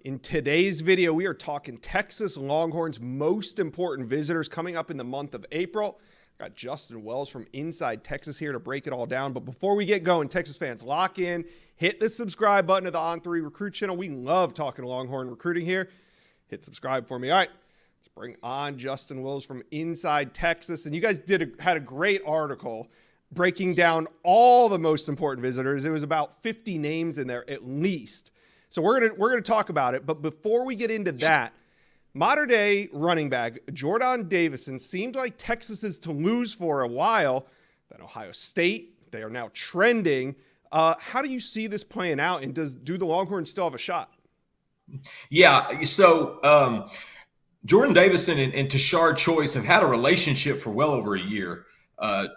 In today's video, we are talking Texas Longhorns' most important visitors coming up in the month of April. Got Justin Wells from Inside Texas here to break it all down. But before we get going, Texas fans, lock in, hit the subscribe button to the On3 Recruit channel. We love talking Longhorn recruiting here. Hit subscribe for me. All right, let's bring on Justin Wells from Inside Texas. And you guys had a great article breaking down all the most important visitors. It was about 50 names in there at least. So we're gonna talk about it. But before we get into that, modern day running back Jordan Davidson seemed like Texas is to lose for a while. Then Ohio State, they are now trending. How do you see this playing out? And do the Longhorns still have a shot? Yeah. So Jordan Davidson and Tashard Choice have had a relationship for well over a year.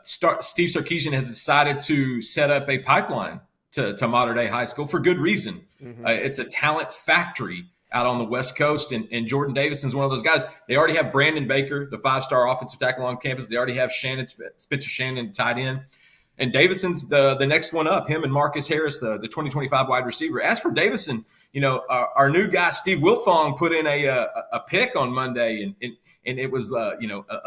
Steve Sarkisian has decided to set up a pipeline to modern day high school for good reason. Mm-hmm. It's a talent factory out on the West Coast, and Jordan Davidson's one of those guys. They already have Brandon Baker, the 5-star offensive tackle on campus. They already have Spencer Shannon tied in. And Davidson's the next one up, him and Marcus Harris, the 2025 wide receiver. As for Davidson, our new guy, Steve Wilfong, put in a pick on Monday, and it was, a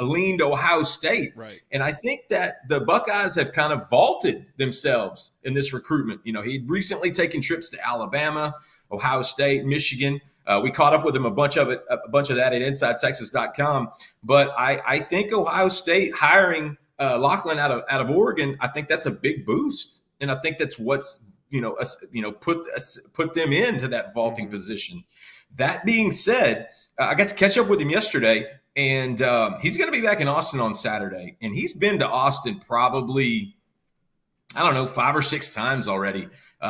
lean to Ohio State. Right. And I think that the Buckeyes have kind of vaulted themselves in this recruitment. He'd recently taken trips to Alabama, Ohio State, Michigan. We caught up with him a bunch of that at InsideTexas.com. But I think Ohio State hiring Lachlan out of Oregon, I think that's a big boost. And I think that's what's, put them into that vaulting position. That being said, I got to catch up with him yesterday, and he's going to be back in Austin on Saturday. And he's been to Austin probably, 5 or 6 times already.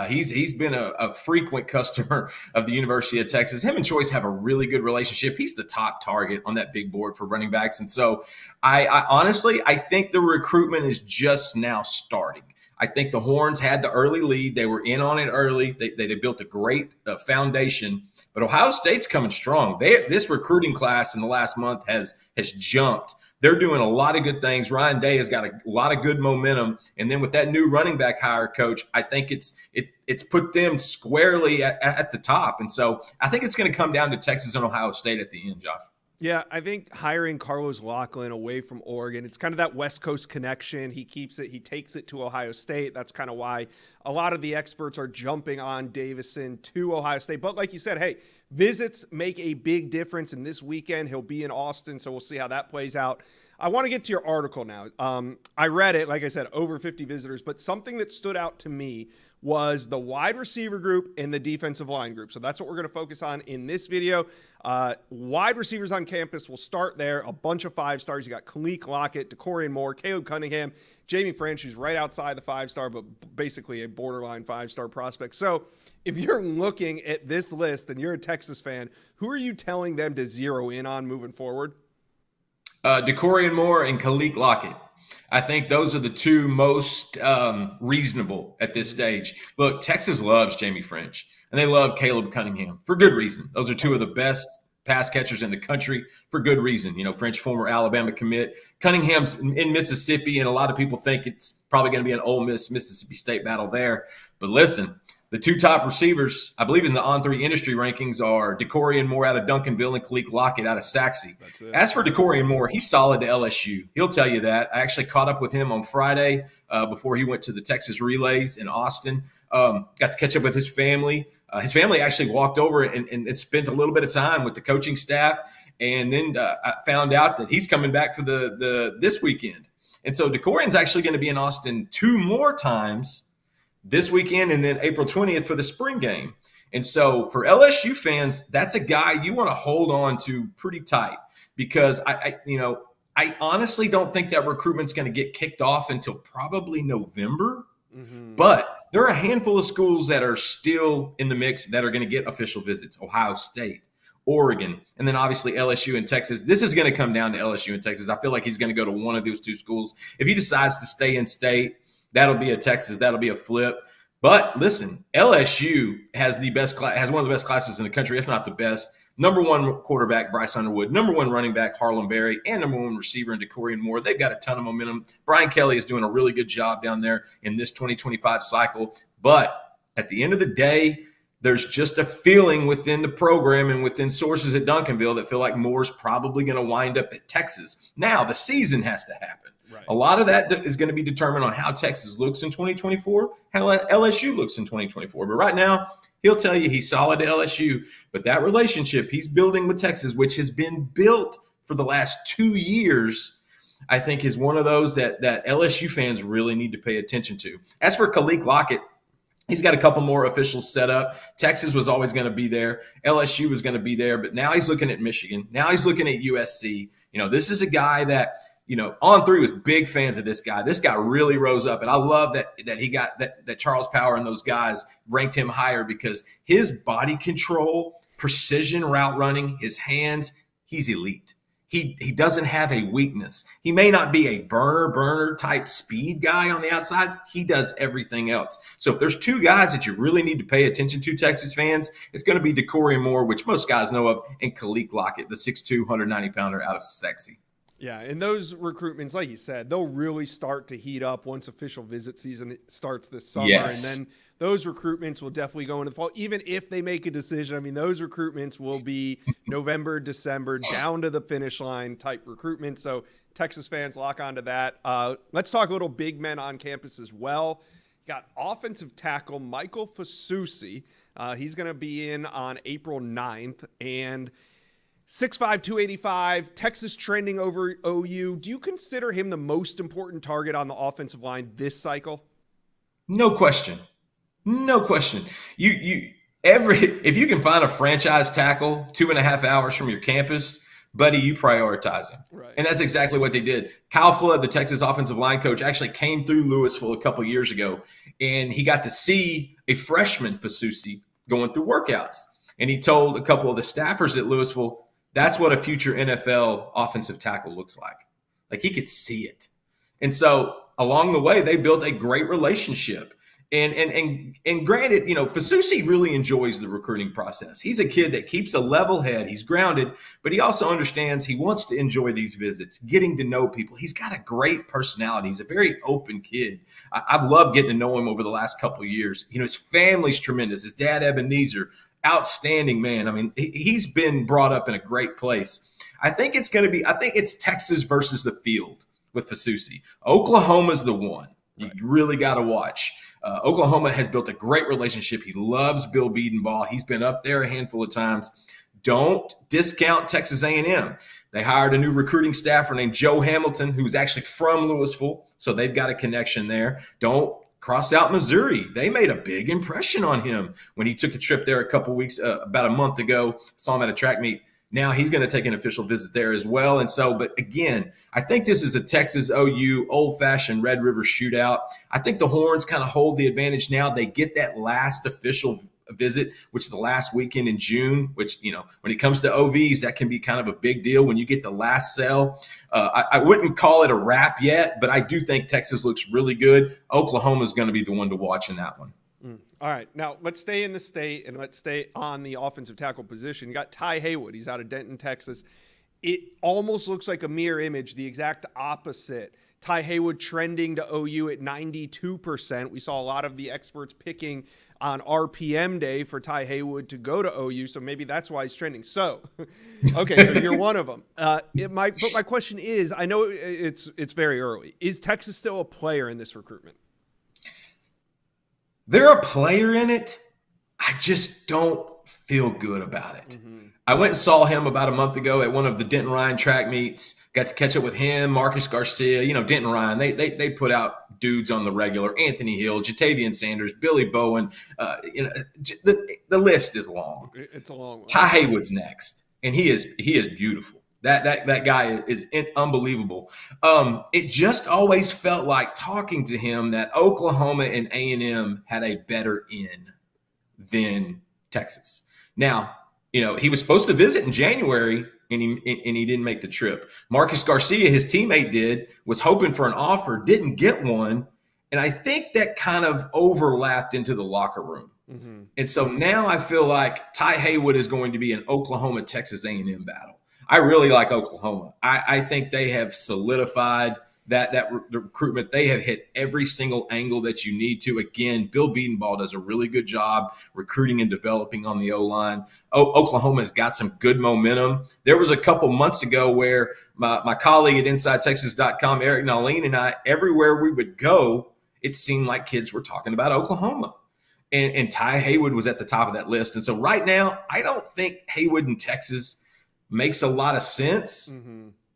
He's been a frequent customer of the University of Texas. Him and Choice have a really good relationship. He's the top target on that big board for running backs. And so I honestly think the recruitment is just now starting. I think the Horns had the early lead. They were in on it early. They built a great foundation. But Ohio State's coming strong. This recruiting class in the last month has jumped. They're doing a lot of good things. Ryan Day has got a lot of good momentum. And then with that new running back hire, Coach, I think it's put them squarely at the top. And so I think it's going to come down to Texas and Ohio State at the end, Josh. Yeah, I think hiring Carlos Lachlan away from Oregon, it's kind of that West Coast connection. He takes it to Ohio State. That's kind of why a lot of the experts are jumping on Davidson to Ohio State. But like you said, hey, visits make a big difference. And this weekend, he'll be in Austin, so we'll see how that plays out. I want to get to your article now. I read it, like I said, over 50 visitors, but something that stood out to me was the wide receiver group and the defensive line group. So that's what we're going to focus on in this video. Wide receivers on campus, we'll start there. A bunch of 5-stars. You got Khalil Lockett, DeCorian Moore, Caleb Cunningham, Jamie French, who's right outside the 5-star, but basically a borderline 5-star prospect. So if you're looking at this list and you're a Texas fan, who are you telling them to zero in on moving forward? DeCorian Moore and Khalil Lockett. I think those are the two most reasonable at this stage. Look, Texas loves Jamie French, and they love Caleb Cunningham for good reason. Those are two of the best pass catchers in the country for good reason. French, former Alabama commit. Cunningham's in Mississippi, and a lot of people think it's probably going to be an Ole Miss, Mississippi State battle there. But listen, the two top receivers, I believe in the On3 industry rankings, are DeCorian Moore out of Duncanville and Khalil Lockett out of Saxe. As for DeCorian Moore, he's solid to LSU. He'll tell you that. I actually caught up with him on Friday before he went to the Texas Relays in Austin. Got to catch up with his family. His family actually walked over and spent a little bit of time with the coaching staff. And then I found out that he's coming back for this weekend. And so DeCorian's actually going to be in Austin 2 more times this weekend, and then April 20th for the spring game. And so for LSU fans, that's a guy you want to hold on to pretty tight, because I honestly don't think that recruitment's going to get kicked off until probably November. Mm-hmm. But there are a handful of schools that are still in the mix that are going to get official visits. Ohio State, Oregon, and then obviously LSU and Texas. This is going to come down to LSU and Texas. I feel like he's going to go to one of those 2 schools. If he decides to stay in state, that'll be a Texas. That'll be a flip. But listen, LSU has one of the best classes in the country, if not the best. Number 1 quarterback, Bryce Underwood. Number 1 running back, Harlem Berry. And number 1 receiver in DeCorian Moore. They've got a ton of momentum. Brian Kelly is doing a really good job down there in this 2025 cycle. But at the end of the day, there's just a feeling within the program and within sources at Duncanville that feel like Moore's probably going to wind up at Texas. Now, the season has to happen. Right. A lot of that is going to be determined on how Texas looks in 2024, how LSU looks in 2024. But right now, he'll tell you he's solid at LSU. But that relationship he's building with Texas, which has been built for the last 2 years, I think is one of those that LSU fans really need to pay attention to. As for Kalik Lockett, he's got a couple more officials set up. Texas was always going to be there. LSU was going to be there, but now he's looking at Michigan. Now he's looking at USC. This is a guy that, On3 was big fans of this guy. This guy really rose up, and I love that he got that Charles Power and those guys ranked him higher because his body control, precision route running, his hands, he's elite. He doesn't have a weakness. He may not be a burner type speed guy on the outside. He does everything else. So if there's two guys that you really need to pay attention to, Texas fans, it's going to be DeCorian Moore, which most guys know of, and Kalik Lockett, the 6'2", 190-pounder out of Sexy. Yeah, and those recruitments, like you said, they'll really start to heat up once official visit season starts this summer. Yes. And then those recruitments will definitely go into the fall. Even if they make a decision, I mean, those recruitments will be November, December, down to the finish line type recruitment. So Texas fans, lock onto that. Let's talk a little big men on campus as well. Got offensive tackle Michael Fasusi. He's going to be in on April 9th. And 6'5", 285, Texas trending over OU. Do you consider him the most important target on the offensive line this cycle? No question. No question. If you can find a franchise tackle 2.5 hours from your campus, buddy, you prioritize him. Right. And that's exactly what they did. Kyle Flood, the Texas offensive line coach, actually came through Louisville a couple years ago, and he got to see a freshman Fasusi going through workouts. And he told a couple of the staffers at Louisville, that's what a future NFL offensive tackle looks like. Like, he could see it. And so along the way, they built a great relationship. And granted, Fasusi really enjoys the recruiting process. He's a kid that keeps a level head. He's grounded, but he also understands he wants to enjoy these visits, getting to know people. He's got a great personality. He's a very open kid. I've loved getting to know him over the last couple of years. His family's tremendous. His dad, Ebenezer, outstanding man. I mean, he's been brought up in a great place. I think it's Texas versus the field with Fasusi. Oklahoma's the one you really got to watch. Oklahoma has built a great relationship. He loves Bill Bedenbaugh. He's been up there a handful of times. Don't discount Texas A&M. They hired a new recruiting staffer named Joe Hamilton, who's actually from Louisville, so they've got a connection there. Don't cross out Missouri. They made a big impression on him when he took a trip there about a month ago. Saw him at a track meet. Now he's going to take an official visit there as well. And so, but again, I think this is a Texas OU old-fashioned Red River shootout. I think the Horns kind of hold the advantage now. They get that last official visit, which is the last weekend in June, which, when it comes to OVs, that can be kind of a big deal when you get the last sell. I wouldn't call it a wrap yet, but I do think Texas looks really good. Oklahoma is going to be the one to watch in that one. All right, now let's stay in the state and let's stay on the offensive tackle position. You got Ty Haywood. He's out of Denton, Texas. It almost looks like a mirror image, the exact opposite. Ty Haywood trending to OU at 92%. We saw a lot of the experts picking on RPM day for Ty Haywood to go to OU, so maybe that's why he's trending. So, okay, so you're one of them. But my question is, I know it's very early. Is Texas still a player in this recruitment? They're a player in it. I just don't feel good about it. Mm-hmm. I went and saw him about a month ago at one of the Denton Ryan track meets. Got to catch up with him, Marcus Garcia, Denton Ryan. They put out dudes on the regular. Anthony Hill, Jatavian Sanders, Billy Bowen. The list is long. It's a long one. Ty Haywood's next, and he is beautiful. That guy is unbelievable. It just always felt like talking to him that Oklahoma and A&M had a better in than Texas. Now, he was supposed to visit in January, and he didn't make the trip. Marcus Garcia, his teammate, was hoping for an offer, didn't get one, and I think that kind of overlapped into the locker room. Mm-hmm. And so now I feel like Ty Haywood is going to be an Oklahoma-Texas A&M battle. I really like Oklahoma. I think they have solidified the recruitment. They have hit every single angle that you need to. Again, Bill Bedenbaugh does a really good job recruiting and developing on the O-line. Oklahoma's got some good momentum. There was a couple months ago where my colleague at InsideTexas.com, Eric Nalin, and I, everywhere we would go, it seemed like kids were talking about Oklahoma. And Ty Haywood was at the top of that list. And so right now, I don't think Haywood in Texas makes a lot of sense,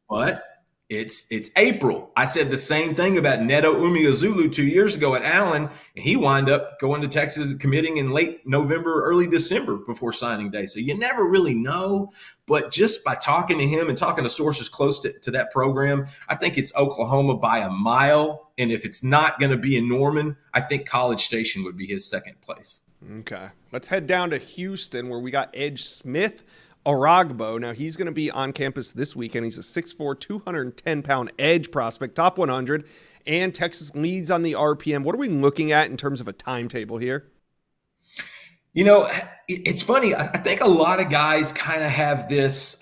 but it's April. I said the same thing about Neto Umeozulu 2 years ago at Allen, and he wound up going to Texas, committing in late November, early December before signing day. So you never really know, but just by talking to him and talking to sources close to that program, I think it's Oklahoma by a mile. And if it's not going to be in Norman, I think College Station would be his second place. Okay. Let's head down to Houston, where we got Edge Smith Aragbo. Now, he's going to be on campus this weekend. He's a 6'4", 210-pound edge prospect, top 100, and Texas leads on the RPM. What are we looking at in terms of a timetable here? You know, it's funny. I think a lot of guys kind of have this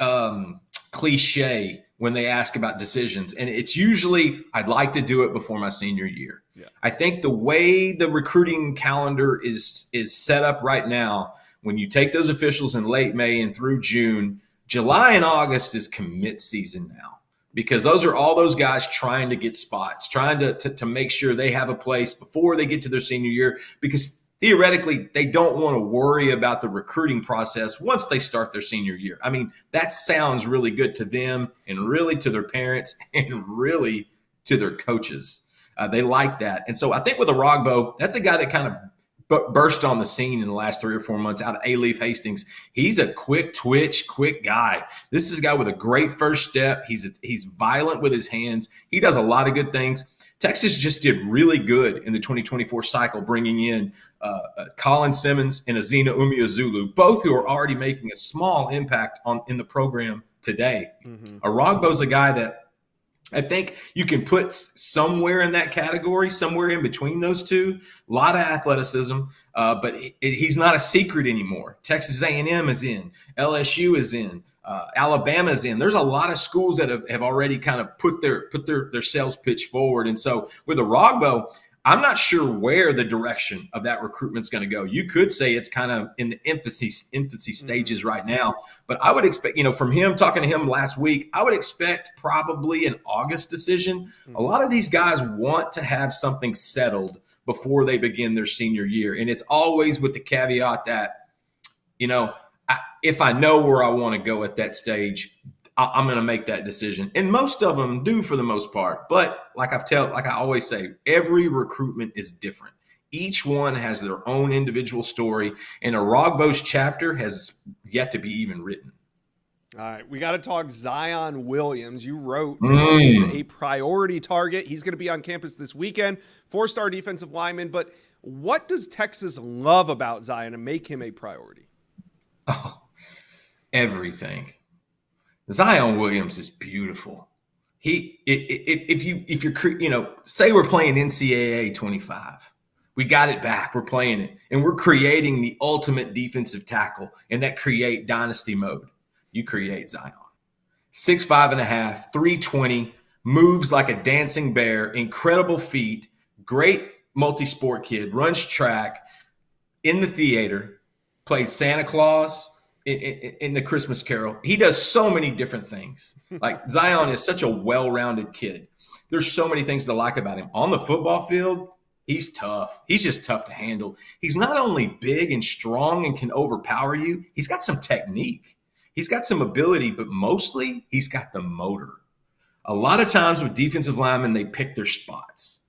cliche when they ask about decisions, and it's usually, I'd like to do it before my senior year. Yeah. I think the way the recruiting calendar is set up right now, when you take those officials in late May and through June, July and August is commit season now, because those are all those guys trying to get spots, trying to make sure they have a place before they get to their senior year, because theoretically they don't want to worry about the recruiting process once they start their senior year. I mean, that sounds really good to them and really to their parents and really to their coaches. They like that. And so I think with Aragbo, that's a guy that kind of burst on the scene in the last 3 or 4 months out of A-Leaf Hastings. He's a quick twitch, quick guy. This is a guy with a great first step. He's violent with his hands. He does a lot of good things. Texas just did really good in the 2024 cycle, bringing in Colin Simmons and Azina Umeozulu, both who are already making a small impact in the program today. Aragbo's a guy that I think you can put somewhere in that category, somewhere in between those two. A lot of athleticism, but he's not a secret anymore. Texas A&M is in. LSU is in. Alabama's in. There's a lot of schools that have already kind of put their sales pitch forward. And so with Aragbo, I'm not sure where the direction of that recruitment's going to go. You could say it's kind of in the infancy stages right now, but I would expect, from him, talking to him last week, I would expect probably an August decision. A lot of these guys want to have something settled before they begin their senior year. And it's always with the caveat that, if I know where I want to go at that stage, I'm going to make that decision. And most of them do for the most part. But like I always say, every recruitment is different. Each one has their own individual story, and Aragbo's chapter has yet to be even written. All right, we got to talk Zion Williams. You wrote he's a priority target. He's going to be on campus this weekend, 4-star defensive lineman. But what does Texas love about Zion and make him a priority? Oh, everything. Zion Williams is beautiful. If you're say we're playing NCAA 25, we got it back. We're playing it, and we're creating the ultimate defensive tackle, and that create dynasty mode. You create Zion. 6'5.5", 320, moves like a dancing bear, incredible feet, great multi-sport kid, runs track, in the theater, played Santa Claus in the Christmas Carol. He does so many different things. Like, Zion is such a well-rounded kid. There's so many things to like about him. On the football field, he's tough. He's just tough to handle. He's not only big and strong and can overpower you, he's got some technique. He's got some ability, but mostly he's got the motor. A lot of times with defensive linemen, they pick their spots,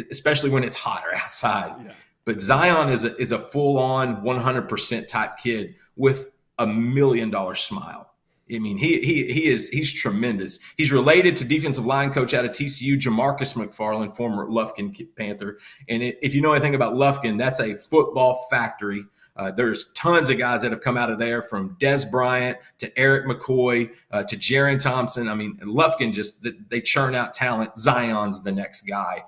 especially when it's hotter outside. Yeah. But Zion is a full-on 100% type kid with $1 million smile. I mean, he's tremendous. He's related to defensive line coach out of TCU, Jamarcus McFarland, former Lufkin Panther. And if you know anything about Lufkin, that's a football factory. There's tons of guys that have come out of there, from Des Bryant to Eric McCoy to Jaron Thompson. I mean, Lufkin, just they churn out talent. Zion's the next guy.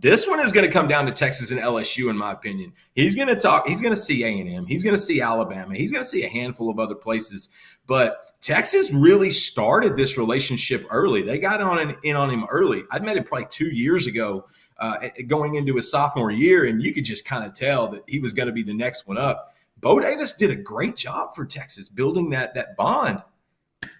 This one is going to come down to Texas and LSU, in my opinion. He's going to see A&M. He's going to see Alabama. He's going to see a handful of other places. But Texas really started this relationship early. They got in on him early. I'd met him probably 2 years ago, going into his sophomore year, and you could just kind of tell that he was going to be the next one up. Bo Davis did a great job for Texas building that bond.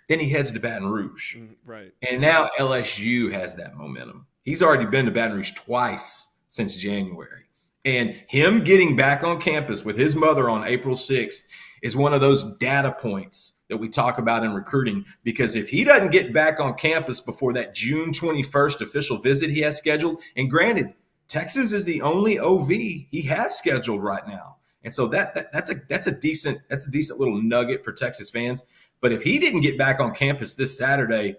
Then he heads to Baton Rouge. Right. And now LSU has that momentum. He's already been to Baton Rouge twice since January. And him getting back on campus with his mother on April 6th is one of those data points that we talk about in recruiting, because if he doesn't get back on campus before that June 21st official visit he has scheduled, and granted, Texas is the only OV he has scheduled right now. And so that's a decent little nugget for Texas fans. But if he didn't get back on campus this Saturday,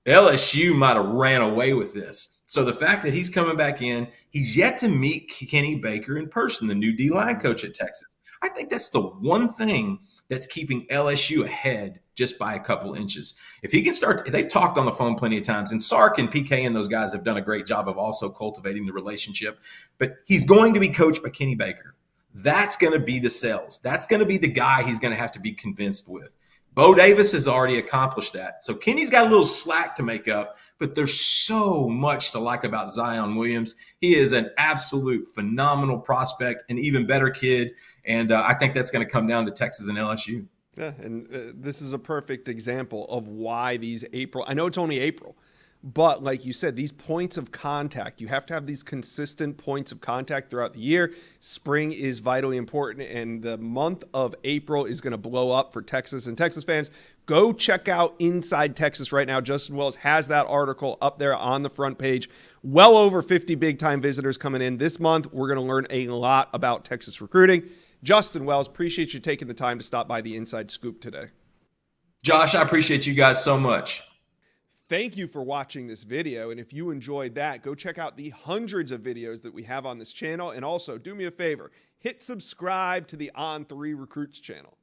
LSU might have ran away with this. So the fact that he's coming back in, he's yet to meet Kenny Baker in person, the new D-line coach at Texas. I think that's the one thing that's keeping LSU ahead just by a couple inches. If he can start, they've talked on the phone plenty of times, and Sark and PK and those guys have done a great job of also cultivating the relationship. But he's going to be coached by Kenny Baker. That's going to be the sales. That's going to be the guy he's going to have to be convinced with. Bo Davis has already accomplished that. So Kenny's got a little slack to make up, but there's so much to like about Zion Williams. He is an absolute phenomenal prospect, an even better kid, and I think that's going to come down to Texas and LSU. Yeah, and this is a perfect example of why these April – I know it's only April, but like you said, these points of contact, you have to have these consistent points of contact throughout the year. Spring is vitally important, and the month of April is going to blow up for Texas and Texas fans. Go check out Inside Texas right now. Justin Wells has that article up there on the front page. Well over 50 big-time visitors coming in this month. We're going to learn a lot about Texas recruiting. Justin Wells, appreciate you taking the time to stop by the Inside Scoop today. Josh, I appreciate you guys so much. Thank you for watching this video, and if you enjoyed that, go check out the hundreds of videos that we have on this channel, and also do me a favor, hit subscribe to the On3 Recruits channel.